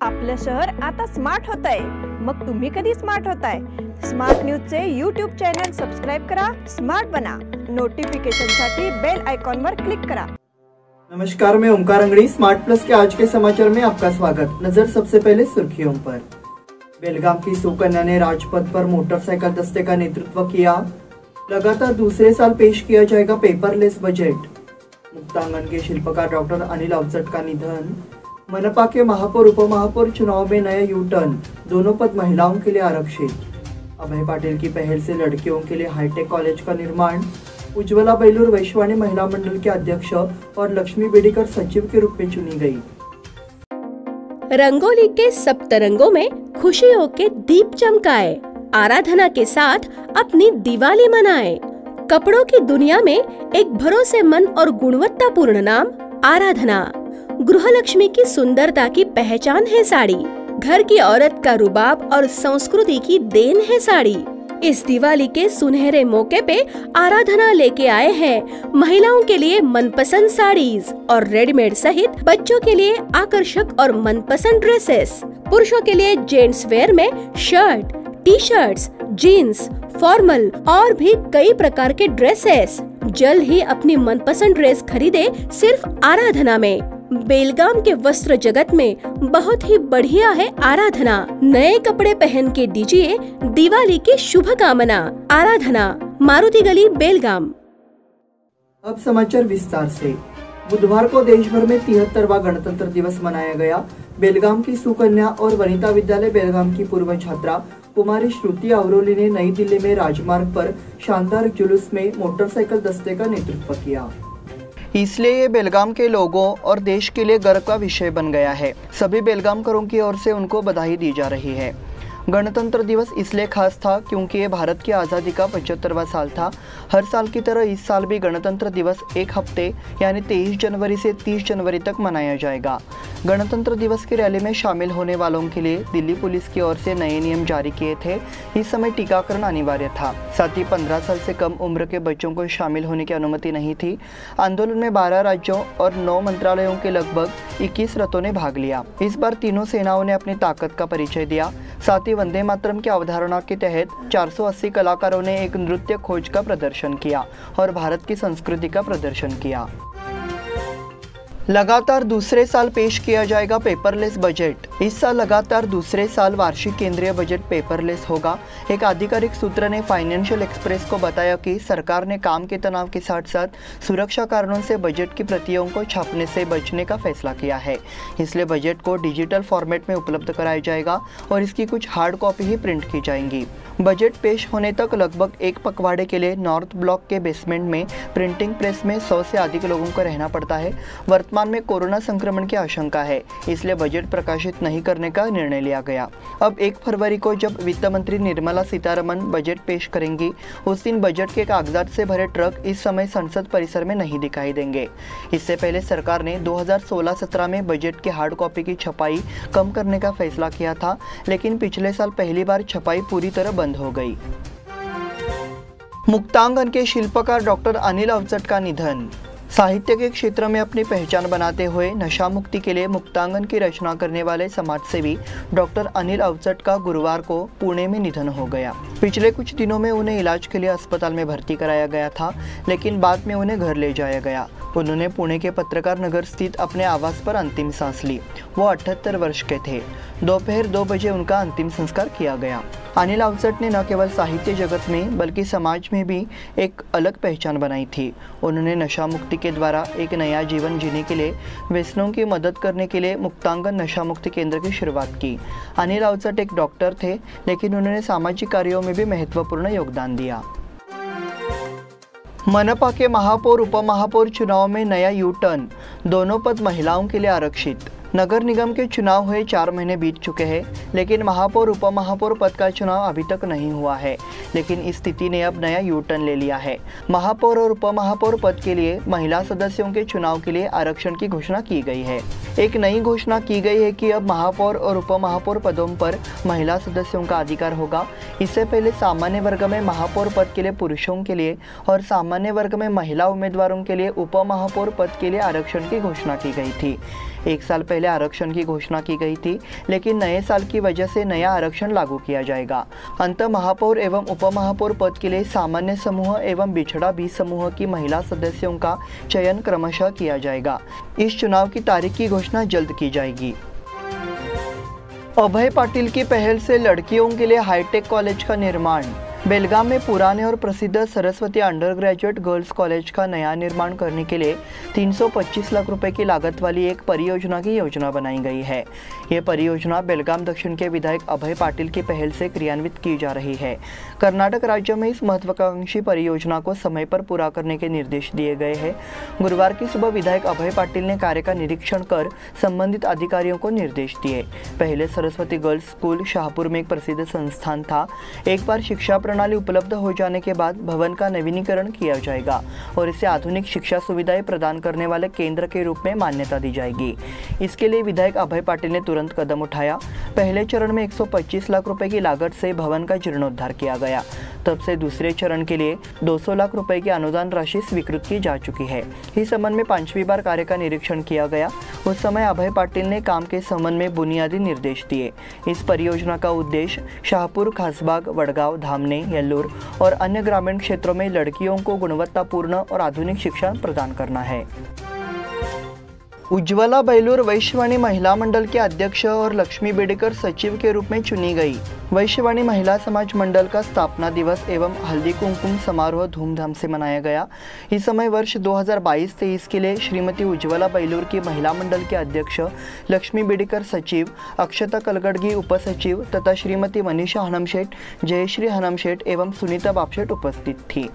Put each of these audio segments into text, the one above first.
आपलं शहर आता स्मार्ट होत आहे। मग तुम्ही कधी स्मार्ट होताय? स्मार्ट न्यूजचे यूट्यूब चॅनल सबस्क्राइब करा, स्मार्ट बना। नोटिफिकेशनसाठी बेल आइकॉन वर क्लिक करा। नमस्कार, मैं ओमकार अंगड़ी। स्मार्ट प्लस के आज के समाचार में आपका स्वागत। नजर सबसे पहले सुर्खियों पर। बेलगाम की सुकन्या ने राजपथ पर मोटरसाइकिल दस्ते का नेतृत्व किया। लगातार दूसरे साल पेश किया जाएगा पेपरलेस बजट। मुक्तांगन के शिल्पकार डॉक्टर अनिल अवचट का निधन। मनपा के महापौर उपमहापौर चुनाव में नया यू टर्न, दोनों पद महिलाओं के लिए आरक्षित। अभय पाटिल की पहल से लड़कियों के लिए हाईटेक कॉलेज का निर्माण। उज्ज्वला बेलूर वैश्वानी महिला मंडल के अध्यक्ष और लक्ष्मी बेड़ीकर सचिव के रूप में चुनी गई। रंगोली के सप्तरंगों में खुशियों के दीप चमकाए, आराधना के साथ अपनी दिवाली मनाए। कपड़ों की दुनिया में एक भरोसेमंद और गुणवत्तापूर्ण नाम आराधना। गृहलक्ष्मी की सुंदरता की पहचान है साड़ी। घर की औरत का रुबाब और संस्कृति की देन है साड़ी। इस दिवाली के सुनहरे मौके पे आराधना लेके आए हैं महिलाओं के लिए मनपसंद साड़ीज और रेडीमेड सहित बच्चों के लिए आकर्षक और मनपसंद ड्रेसेस। पुरुषों के लिए जेंट्स वेयर में shirt, T shirts, jeans, formal और भी कई प्रकार के ड्रेसेस। जल्द ही अपनी मनपसंद ड्रेस खरीदे सिर्फ आराधना में। बेलगाम के वस्त्र जगत में बहुत ही बढ़िया है आराधना। नए कपड़े पहन के दीजिए दिवाली की शुभकामना। आराधना, मारुति गली, बेलगाम। अब समाचार विस्तार से। बुधवार को देश भर में 73वां गणतंत्र दिवस मनाया गया। बेलगाम की सुकन्या और वनिता विद्यालय बेलगाम की पूर्व छात्रा कुमारी श्रुति अवरोली ने नई दिल्ली में राजमार्ग पर शानदार जुलूस में मोटरसाइकिल दस्ते का नेतृत्व किया। इसलिए ये बेलगाम के लोगों और देश के लिए गर्व का विषय बन गया है। सभी बेलगामकरों की ओर से उनको बधाई दी जा रही है। गणतंत्र दिवस इसलिए खास था क्योंकि ये भारत की आज़ादी का 75वां साल था। हर साल की तरह इस साल भी गणतंत्र दिवस एक हफ्ते यानी 23 जनवरी से 30 जनवरी तक मनाया जाएगा। गणतंत्र दिवस की रैली में शामिल होने वालों के लिए दिल्ली पुलिस की ओर से नए नियम जारी किए थे। इस समय टीकाकरण अनिवार्य था। साथ ही 15 साल से कम उम्र के बच्चों को शामिल होने की अनुमति नहीं थी। आंदोलन में 12 राज्यों और 9 मंत्रालयों के लगभग 21 रथों ने भाग लिया। इस बार तीनों सेनाओं ने अपनी ताकत का परिचय दिया। साथ ही वंदे मातरम की अवधारणा के तहत 480 कलाकारों ने एक नृत्य खोज का प्रदर्शन किया और भारत की संस्कृति का प्रदर्शन किया। लगातार दूसरे साल पेश किया जाएगा पेपरलेस बजट। इस साल लगातार दूसरे साल वार्षिक केंद्रीय बजट पेपरलेस होगा। एक आधिकारिक सूत्र ने फाइनेंशियल एक्सप्रेस को बताया कि सरकार ने काम के तनाव के साथ साथ सुरक्षा कारणों से बजट की प्रतियों को छापने से बचने का फैसला किया है। इसलिए बजट को डिजिटल फॉर्मेट में उपलब्ध कराया जाएगा और इसकी कुछ हार्ड कॉपी ही प्रिंट की जाएंगी। बजट पेश होने तक लगभग एक पखवाड़े के लिए नॉर्थ ब्लॉक के बेसमेंट में प्रिंटिंग प्रेस में 100 से अधिक लोगों को रहना पड़ता है। वर्तमान में कोरोना संक्रमण की आशंका है, इसलिए बजट प्रकाशित नहीं करने का निर्णय लिया गया। अब 1 फरवरी को जब वित्त मंत्री निर्मला सीतारमण बजट पेश करेंगी, उस दिन बजट के कागजात से भरे ट्रक इस समय संसद परिसर में नहीं दिखाई देंगे। इससे पहले सरकार ने 2016-17 में बजट की हार्ड कॉपी की छपाई कम करने का फैसला किया था, लेकिन पिछले साल पहली बार छपाई पूरी तरह बंद हो गई। मुक्तांगन के शिल्पकार डॉक्टर अनिल अवचट का निधन। साहित्य के क्षेत्र में अपनी पहचान बनाते हुए नशा मुक्ति के लिए मुक्तांगन की रचना करने वाले समाजसेवी डॉक्टर अनिल अवचट का गुरुवार को पुणे में निधन हो गया। पिछले कुछ दिनों में उन्हें इलाज के लिए अस्पताल में भर्ती कराया गया था, लेकिन बाद में उन्हें घर ले जाया गया। उन्होंने पुणे के पत्रकार नगर स्थित अपने आवास पर अंतिम सांस ली। वो 78 वर्ष के थे। दोपहर 2 बजे उनका अंतिम संस्कार किया गया। अनिल अवचट ने न केवल साहित्य जगत में बल्कि समाज में भी एक अलग पहचान बनाई थी। उन्होंने नशा मुक्ति के द्वारा एक नया जीवन जीने के लिए व्यसनों की मदद करने के लिए मुक्तांगन नशा मुक्ति केंद्र की शुरुआत की। अनिल अवचट एक डॉक्टर थे, लेकिन उन्होंने सामाजिक कार्यों में भी महत्वपूर्ण योगदान दिया। मनपा के महापौर उपमहापौर चुनाव में नया यू टर्न, दोनों पद महिलाओं के लिए आरक्षित। नगर निगम के चुनाव हुए 4 महीने बीत चुके हैं, लेकिन महापौर उपमहापौर पद का चुनाव अभी तक नहीं हुआ है। लेकिन इस स्थिति ने अब नया यू टर्न ले लिया है। महापौर और उपमहापौर पद के लिए महिला सदस्यों के चुनाव के लिए आरक्षण की घोषणा की गई है। एक नई घोषणा की गई है कि अब महापौर और उपमहापौर पदों पर महिला सदस्यों का अधिकार होगा। इससे पहले सामान्य वर्ग में महापौर पद के लिए पुरुषों के लिए और सामान्य वर्ग में महिला उम्मीदवारों के लिए उपमहापौर पद के लिए आरक्षण की घोषणा की गई थी। 1 साल पहले आरक्षण की घोषणा की गई थी, लेकिन नए साल की वजह से नया आरक्षण लागू किया जाएगा। अंत महापौर एवं उपमहापौर पद के लिए सामान्य समूह एवं बिछड़ा बी समूह की महिला सदस्यों का चयन क्रमशः किया जाएगा। इस चुनाव की तारीख की घोषणा जल्द की जाएगी। अभय पाटिल की पहल से लड़कियों के लिए हाईटेक कॉलेज का निर्माण। बेलगाम में पुराने और प्रसिद्ध Saraswati under graduate girls college का नया निर्माण करने के लिए 325 लाख रुपए की लागत वाली एक परियोजना की योजना बनाई गई है। यह परियोजना बेलगाम दक्षिण के विधायक अभय पाटिल की पहल से क्रियान्वित की जा रही है। कर्नाटक राज्य में इस महत्वाकांक्षी परियोजना को समय पर पूरा करने के निर्देश दिए गए हैं। गुरुवार की सुबह विधायक अभय पाटिल ने कार्य का निरीक्षण कर संबंधित अधिकारियों को निर्देश दिए। पहले सरस्वती गर्ल्स स्कूल शाहपुर में एक प्रसिद्ध संस्थान था। एक बार शिक्षा प्रणाली उपलब्ध हो जाने के बाद भवन का नवीनीकरण किया जाएगा और इसे आधुनिक शिक्षा सुविधाएं प्रदान करने वाले केंद्र के रूप में मान्यता दी जाएगी। इसके लिए विधायक अभय पाटिल ने तुरंत कदम उठाया। पहले चरण में 125 लाख रुपए की लागत से भवन का जीर्णोद्धार किया गया। तब से दूसरे चरण के लिए 200 लाख रुपए की अनुदान राशि स्वीकृत की जा चुकी है। इस संबंध में 5वीं बार कार्य का निरीक्षण किया गया। उस समय अभय पाटिल ने काम के संबंध में बुनियादी निर्देश दिए। इस परियोजना का उद्देश्य शाहपुर, खासबाग, वडगांव, धामने, येल्लूर और अन्य ग्रामीण क्षेत्रों में लड़कियों को गुणवत्तापूर्ण और आधुनिक शिक्षा प्रदान करना है। उज्ज्वला बैलूर वैश्यवाणी महिला मंडल के अध्यक्ष और लक्ष्मी बेडेकर सचिव के रूप में चुनी गई। वैश्यवाणी महिला समाज मंडल का स्थापना दिवस एवं हल्दी कुमकुम समारोह धूमधाम से मनाया गया। इस समय वर्ष 2022-23 के लिए श्रीमती उज्ज्वला बैलूर की महिला मंडल के अध्यक्ष, लक्ष्मी बेडेकर सचिव, अक्षता कलगड़गी उपसचिव तथा श्रीमती मनीषा हनमशेठ, जयश्री हनमशेठ एवं सुनीता बापशेठ उपस्थित थी।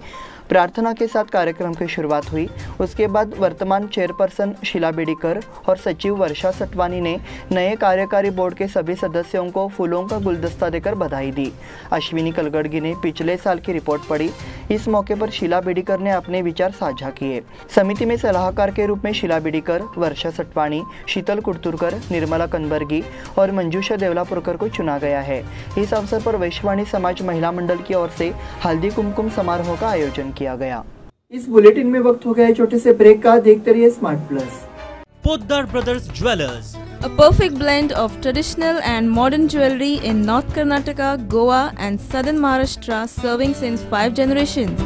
प्रार्थना के साथ कार्यक्रम की शुरुआत हुई। उसके बाद वर्तमान चेयरपर्सन शीला बेडेकर और सचिव वर्षा सटवानी ने नए कार्यकारी बोर्ड के सभी सदस्यों को फूलों का गुलदस्ता देकर बधाई दी। अश्विनी कलगड़गी ने पिछले साल की रिपोर्ट पढ़ी। इस मौके पर शीला बेडेकर ने अपने विचार साझा किए। समिति में सलाहकार के रूप में शीला बेडेकर, वर्षा सटवानी, शीतल कुर्तुरकर, निर्मला कनबर्गी और मंजूषा देवलापुरकर को चुना गया है। इस अवसर पर वैश्यवाणी समाज महिला मंडल की ओर से हल्दी कुमकुम समारोह का आयोजन किया गया। इस बुलेटिन में वक्त हो गया है छोटे से ब्रेक का। देखते रहिए smart plus. Poddar brothers jewellers, a perfect blend of traditional and modern jewelry in North Karnataka, Goa and Southern Maharashtra, serving since 5 generations.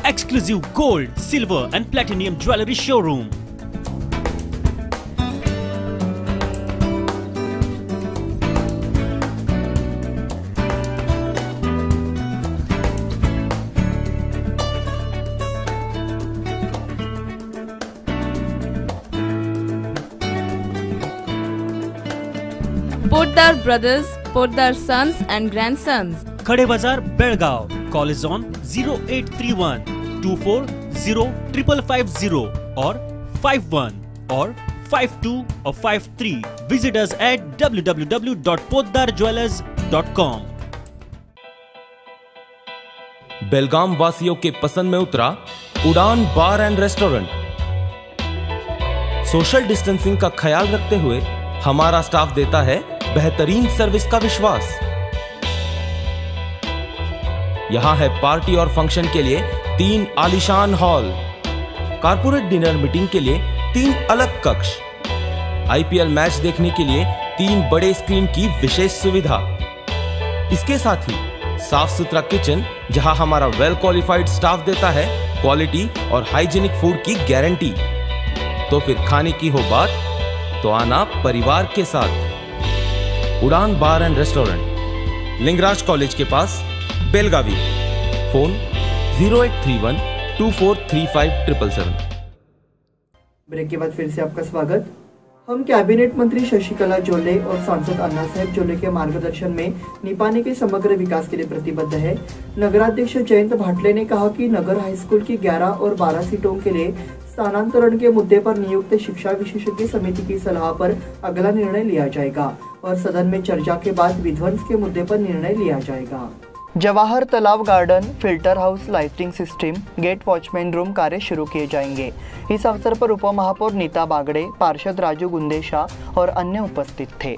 exclusive gold, silver and platinum jewelry showroom. Poddar Brothers, Poddar Sons and Grandsons. Khade Bazar, Belgaum. Call is on 0831 240 5550 or 51 or 52 or 53. Visit us at www.poddarjewelers.com. बेलगाम वासियों के पसंद में उतरा उड़ान बार and restaurant. Social distancing का ख्याल रखते हुए हमारा स्टाफ देता है बेहतरीन सर्विस का विश्वास। यहां है पार्टी और फंक्शन के लिए 3 आलीशान हॉल, कारपोरेट डिनर मीटिंग के लिए 3 अलग कक्ष, आईपीएल मैच देखने के लिए 3 बड़े स्क्रीन की विशेष सुविधा। इसके साथ ही साफ सुथरा किचन जहां हमारा वेल क्वालिफाइड स्टाफ देता है क्वालिटी और हाइजीनिक फूड की गारंटी। तो फिर खाने की हो बात तो आना परिवार के साथ। उड़ान बार एंड रेस्टोरेंट, लिंगराज कॉलेज के पास, बेलगावी। फोन 0831 243577। ब्रेक के बाद फिर से आपका स्वागत। हम कैबिनेट मंत्री शशिकला जोल्ले और सांसद अन्ना साहेब जोल्ले के मार्गदर्शन में निपानी के समग्र विकास के लिए प्रतिबद्ध है। नगराध्यक्ष जयंत भाटले ने कहा कि नगर हाईस्कूल की 11 और 12 सीटों के लिए स्थानांतरण के मुद्दे पर नियुक्त शिक्षा विशेषज्ञ समिति की सलाह पर अगला निर्णय लिया जाएगा और सदन में चर्चा के बाद विध्वंस के मुद्दे पर निर्णय लिया जाएगा। जवाहर तालाब garden, filter house, lighting system, gate watchman room कार्य शुरू किए जाएंगे। इस अवसर पर उपमहापौर नीता बागड़े, पार्षद राजू गुंदेशा और अन्य उपस्थित थे।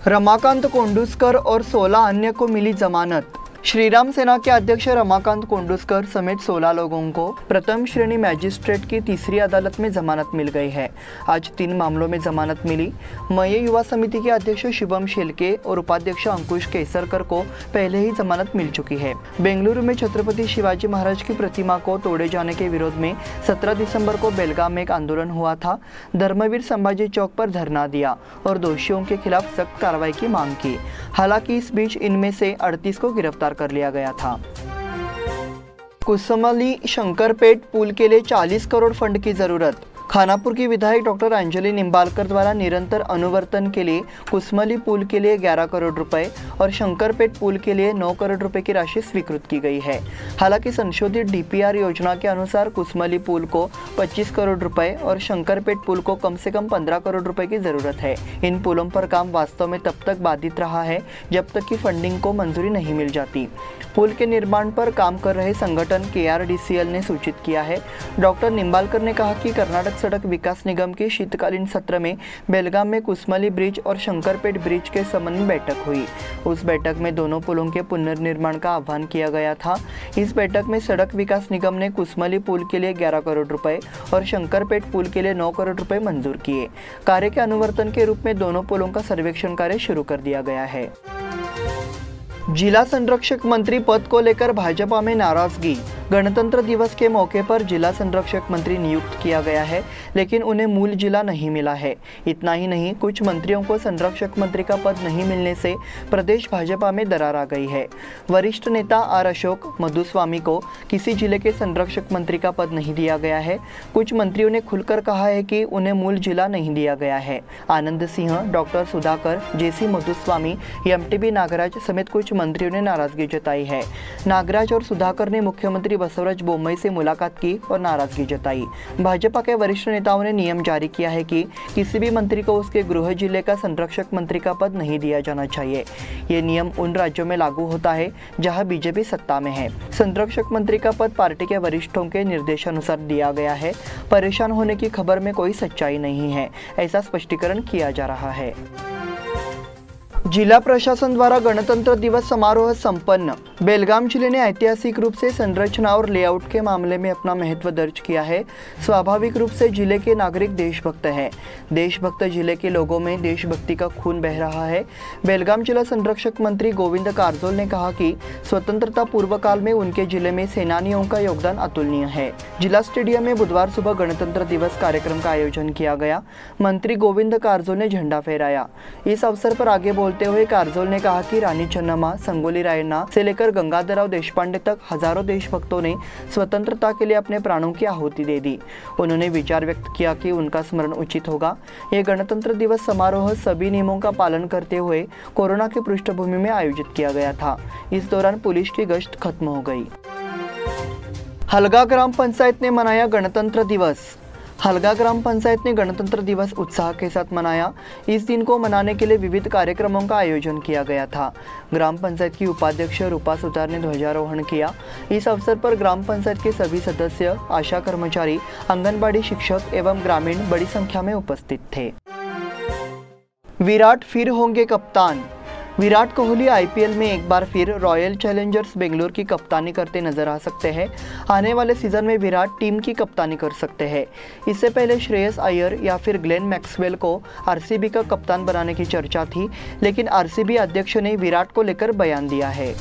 रमाकांत कोंडूस्कर और 16 अन्य को मिली जमानत। श्रीराम सेना के अध्यक्ष रमाकांत कोंडूस्कर समेत 16 लोगों को प्रथम श्रेणी मैजिस्ट्रेट की तीसरी अदालत में जमानत मिल गई है। आज 3 मामलों में जमानत मिली। मय युवा समिति के अध्यक्ष शिवम शेलके और उपाध्यक्ष अंकुश केसरकर को पहले ही जमानत मिल चुकी है। बेंगलुरु में छत्रपति शिवाजी महाराज की प्रतिमा को तोड़े जाने के विरोध में 17 दिसंबर को बेलगाम में एक आंदोलन हुआ था। धर्मवीर संभाजी चौक पर धरना दिया और दोषियों के खिलाफ सख्त कार्रवाई की मांग की। हालांकि इस बीच इनमें से 38 को गिरफ्तार कर लिया गया था। कुसमली शंकरपेट पुल के लिए 40 करोड़ फंड की जरूरत। खानापुर की विधायक डॉक्टर अंजलि निम्बालकर द्वारा निरंतर अनुवर्तन के लिए कुसमली पुल के लिए 11 करोड़ रुपए और शंकरपेट पुल के लिए 9 करोड़ रुपए की राशि स्वीकृत की गई है। हालांकि संशोधित डीपीआर योजना के अनुसार कुसमली पुल को 25 करोड़ रुपए और शंकरपेट पुल को कम से कम 15 करोड़ रुपए की जरूरत है। इन पुलों पर काम वास्तव में तब तक बाधित रहा है जब तक कि फंडिंग को मंजूरी नहीं मिल जाती। पुल के निर्माण पर काम कर रहे संगठन KRDCL ने सूचित किया है। डॉक्टर निम्बालकर ने कहा कि कर्नाटक सड़क विकास निगम के शीतकालीन सत्र में बेलगाम में कुसमली ब्रिज और शंकरपेट ब्रिज के संबंध में बैठक हुई। उस बैठक में दोनों पुलों के पुनर्निर्माण का आह्वान किया गया था। इस बैठक में सड़क विकास निगम ने कुसमली पुल के लिए 11 करोड़ रुपए और शंकरपेट पुल के लिए 9 करोड़ रुपए मंजूर किए। कार्य के अनुवर्तन के रूप में दोनों पुलों का सर्वेक्षण कार्य शुरू कर दिया गया है। जिला संरक्षक मंत्री पद को लेकर भाजपा में नाराजगी। गणतंत्र दिवस के मौके पर जिला संरक्षक मंत्री नियुक्त किया गया है, लेकिन उन्हें मूल जिला नहीं मिला है। इतना ही नहीं, कुछ मंत्रियों को संरक्षक मंत्री का पद नहीं मिलने से प्रदेश भाजपा में दरार आ गई है। वरिष्ठ नेता R अशोक मधुस्वामी को किसी जिले के संरक्षक मंत्री का पद नहीं दिया गया है। कुछ मंत्रियों ने खुलकर कहा है कि उन्हें मूल जिला नहीं दिया गया है। Anand Singh, doctor Sudhakar, JC Madhuswamy, MTB Nagaraj समेत कुछ मंत्रियों ने नाराजगी जताई है। नागराज और सुधाकर ने मुख्यमंत्री बसवराज बोम्मई से मुलाकात की और नाराजगी जताई। भाजपा के वरिष्ठ नेताओं ने नियम जारी किया है कि किसी भी मंत्री को उसके गृह जिले का संरक्षक मंत्री का पद नहीं दिया जाना चाहिए। ये नियम उन राज्यों में लागू होता है जहां बीजेपी सत्ता में है। संरक्षक मंत्री का पद पार्टी के वरिष्ठों के निर्देशानुसार दिया गया है। परेशान होने की खबर में कोई सच्चाई नहीं है, ऐसा स्पष्टीकरण किया जा रहा है। जिला प्रशासन द्वारा गणतंत्र दिवस समारोह संपन्न। बेलगाम जिले ने ऐतिहासिक रूप से संरचना और लेआउट के मामले में अपना महत्व दर्ज किया है। स्वाभाविक रूप से जिले के नागरिक देशभक्त हैं। देशभक्त जिले के लोगों में देशभक्ति का खून बह रहा है। बेलगाम जिला संरक्षक मंत्री गोविंद कारजोल ने कहा कि स्वतंत्रता पूर्व काल में उनके जिले में सेनानियों का योगदान अतुलनीय है। जिला स्टेडियम में बुधवार सुबह गणतंत्र दिवस कार्यक्रम का आयोजन किया गया। मंत्री गोविंद कारजोल ने झंडा फहराया। इस अवसर पर आगे बोलते हुए कारजोल ने कहा कि रानी चन्नम्मा, संगोली रायन्ना से लेकर गंगाधरराव देशपांडे तक हजारों देशभक्तों ने स्वतंत्रता के लिए अपने प्राणों की आहुति दे दी। उन्होंने विचार व्यक्त किया कि उनका स्मरण उचित होगा। यह गणतंत्र दिवस समारोह सभी नियमों का पालन करते हुए कोरोना की पृष्ठभूमि में आयोजित किया गया था। इस दौरान पुलिस की गश्त खत्म हो गई। हलगा ग्राम पंचायत ने मनाया गणतंत्र दिवस। हलगा ग्राम पंचायत ने गणतंत्र दिवस उत्साह के साथ मनाया। इस दिन को मनाने के लिए विविध कार्यक्रमों का आयोजन किया गया था। ग्राम पंचायत की उपाध्यक्ष रूपा सुतार ने ध्वजारोहण किया। इस अवसर पर ग्राम पंचायत के सभी सदस्य, आशा कर्मचारी, आंगनबाड़ी शिक्षक एवं ग्रामीण बड़ी संख्या में उपस्थित थे। विराट फिर होंगे कप्तान। विराट कोहली IPL में एक बार फिर रॉयल चैलेंजर्स बेंगलुरु की कप्तानी करते नजर आ सकते हैं। आने वाले सीजन में विराट टीम की कप्तानी कर सकते हैं। इससे पहले श्रेयस अय्यर या फिर ग्लेन मैक्सवेल को RCB का कप्तान बनाने की चर्चा थी, लेकिन RCB अध्यक्ष ने विराट को लेकर बयान दिया है।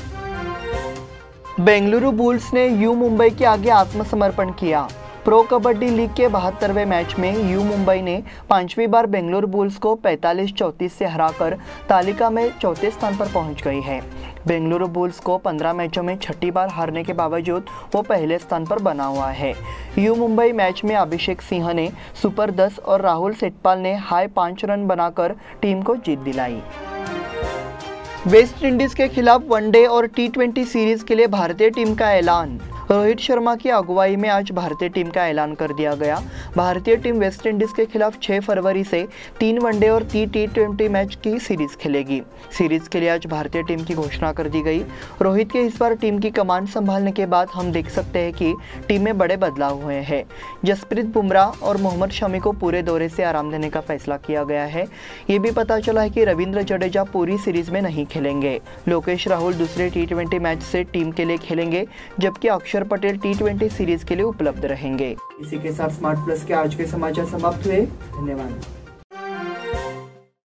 बेंगलुरु बुल्स ने यू मुंबई के आगे आत्मसमर्पण किया। प्रो कबड्डी लीग के 72वें मैच में यू मुंबई ने 5वीं बार बेंगलुरु बुल्स को 45-34 से हराकर तालिका में चौथे स्थान पर पहुंच गई है। बेंगलुरु बुल्स को 15 मैचों में 6ठी बार हारने के बावजूद वो पहले स्थान पर बना हुआ है। यू मुंबई मैच में अभिषेक सिंह ने सुपर 10 और राहुल सेठपाल ने हाई 5 रन बनाकर टीम को जीत दिलाई। वेस्ट इंडीज के खिलाफ वनडे और T20 सीरीज के लिए भारतीय टीम का ऐलान। रोहित शर्मा की अगुवाई में आज भारतीय टीम का ऐलान कर दिया गया। भारतीय टीम वेस्ट इंडीज के खिलाफ 6 फरवरी से 3 वनडे और 3 T20 मैच की सीरीज खेलेगी। सीरीज के लिए आज भारतीय टीम की घोषणा कर दी गई। रोहित के इस बार टीम की कमान संभालने के बाद हम देख सकते हैं कि टीम में बड़े बदलाव हुए हैं। जसप्रीत बुमराह और मोहम्मद शमी को पूरे दौरे से आराम देने का फैसला किया गया है। ये भी पता चला है कि रविंद्र जडेजा पूरी सीरीज में नहीं खेलेंगे। लोकेश राहुल दूसरे T20 मैच से टीम के लिए खेलेंगे, जबकि अक्षर पटेल T20 सीरीज के लिए उपलब्ध रहेंगे। इसी के साथ स्मार्ट प्लस के आज के समाचार समाप्त हुए। धन्यवाद।